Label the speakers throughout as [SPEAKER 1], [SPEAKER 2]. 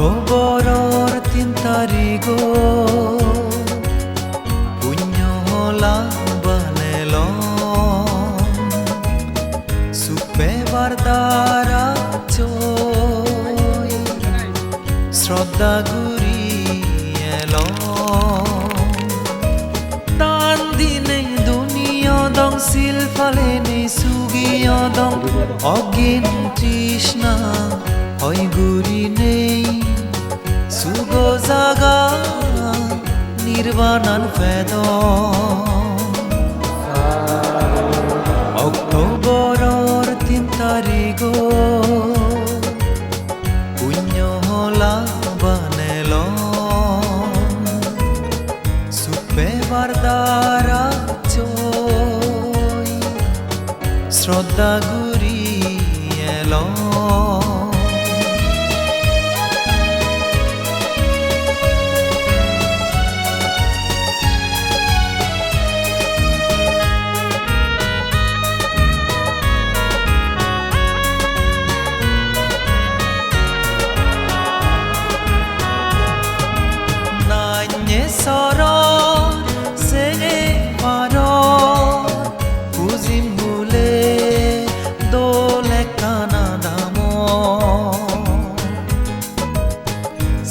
[SPEAKER 1] অক্টোবৰৰ 3 তাৰিখ পুণ্যলা বানেল সুপেবাৰ দ্বাৰা চৈ শ্ৰদ্ধা গুৰি এল তান দিনে দুনিয়া দং শিলফালে নেই সুগিয়া দং অজ্ঞান তৃষ্ণা হয় গুরি নেই সুগো জাগা নির্বাণান ফেদ অক্টোবৰৰ 3 তাৰিখ পুণ্যলা বানেল সুপেবাৰ দ্বাৰা চৈ শ্ৰদ্ধা গুৰি এল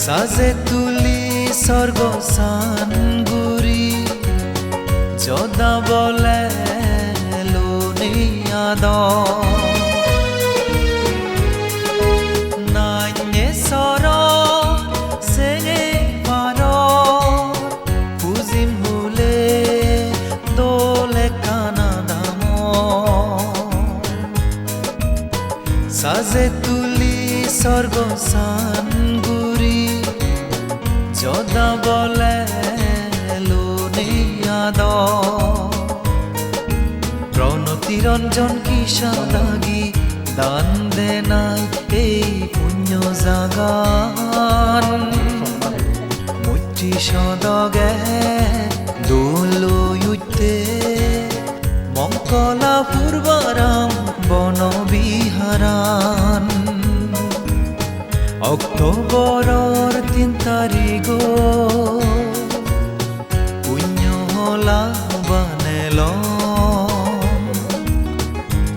[SPEAKER 1] সাজে তুলি স্বর্গ সানগুরি যদা বলে লোনিয়াদ নাইনে সর সে পার পুজিম হুলে দোলে কানা দাম সাজে তুলি স্বর্গ সানগুরি যদা বলে লোনিয়াদ প্রণতি রঞ্জন কিসা লাগি দান দে নাই এই পুণ্য জাগান মৈত্রী সদগে দোলয়ুতে মঙ্কলা পূর্বারাম বন বিহারান অক্টোবৰৰ 3 তাৰিখ পুণ্যলা বানেল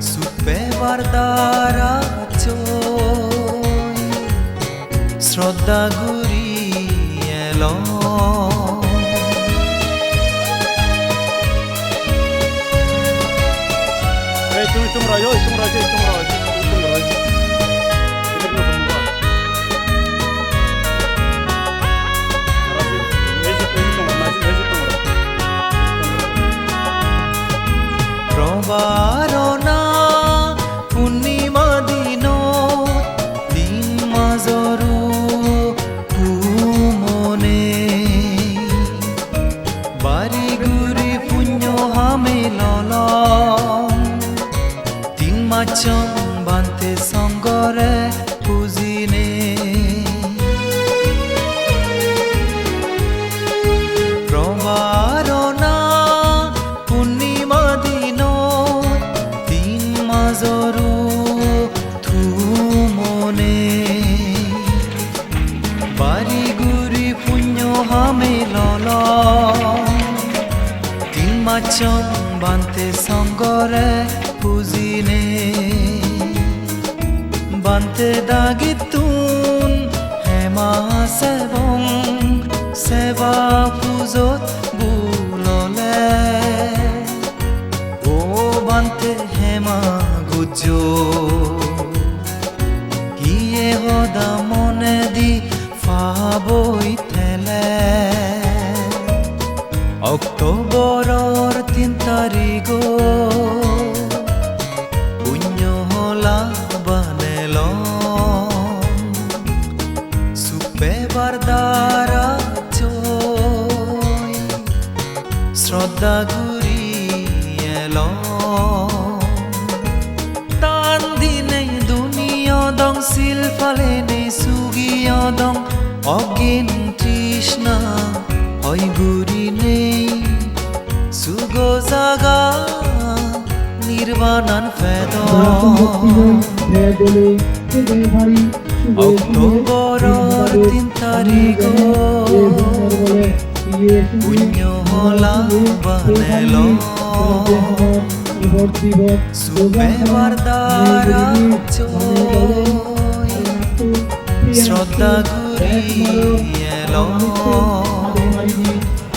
[SPEAKER 1] সুপেবাৰ দ্বাৰা চৈ শ্ৰদ্ধা গুৰি এল বারনা পূর্ণিমা দিন দিন মাজৰু মনে বাৰি গুৰি পুণ্য হামেল তিন মাচম বান্তে সংগৰে পুজিনে প্ৰবাৰনা পূৰ্ণিমা মাজৰু মনে বাৰি গুৰি পুণ্য হামেল তিন মাচম বান্তে সংগৰে পুজিনে বান্তে দাগিতুন হেমা সেবং সেৱা পূজত বুললে ও বান্তে হেমা গুজো কিয়ে হদা মনে দি ফাবই থেলে অক্টোবৰৰ 3 তাৰিখ পুণ্যলা বানেল সুপেবাৰ দ্বাৰা চৈ শ্ৰদ্ধা গুৰি এল তান দিনে দুনিয়া দং শিলফালে নেই সুগিয়া দং অজ্ঞান তৃষ্ণা হয় গুরি নেই সুগো জাগা নির্বাণান ফেদ অক্টোবৰৰ 3 তাৰিখ পুণ্য হলা বানেল সুবে বাৰদাৰা শ্রদ্ধা ঘুরিয়েল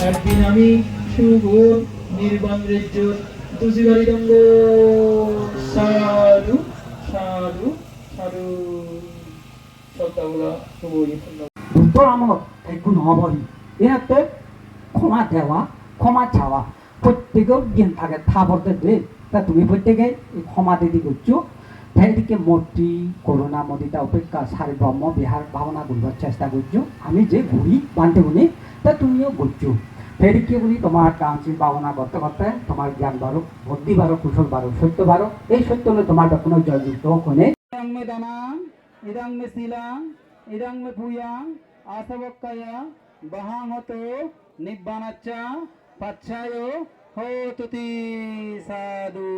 [SPEAKER 2] একদিন আমি শুভ নির্বাণ রাজ্য তুষিবাড়ি রঙ্গ সাধু সাধু সাধু শ্রদ্ধাগুলা শুভ
[SPEAKER 3] বুদ্ধ আমল একটু নহবনি এনাতে ক্ষমা দেওয়া ক্ষমা চাওয়া প্রত্যেকের জ্ঞান থাকে তা বলতে দে তা তুমি প্রত্যেকে ক্ষমা দিদি করছো এদিকে মূর্তি করোনা মদিতা অপেক্ষা সারি ব্রহ্ম বিহার ভাবনা করবার চেষ্টা করছো আমি যে ঘুরি বানতে গুনি তা তুমিও করছো ফেরিকে বলি তোমার কাউন্সিল ভাবনা করতে করতে তোমার জ্ঞান বাড়ো বুদ্ধি বাড়ো কুশল বাড়ো সত্য বাড়ো এই সত্য হলে তোমার কোনো জয়যুক্ত কোনে ইদাং মে দানাং ইদাং মে শিলাং ইদাং মে ভূয়াং আসবক্কায়া বাহাং হতো নিব্বানাচ্চা পাচ্ছায় হতুতি সাধু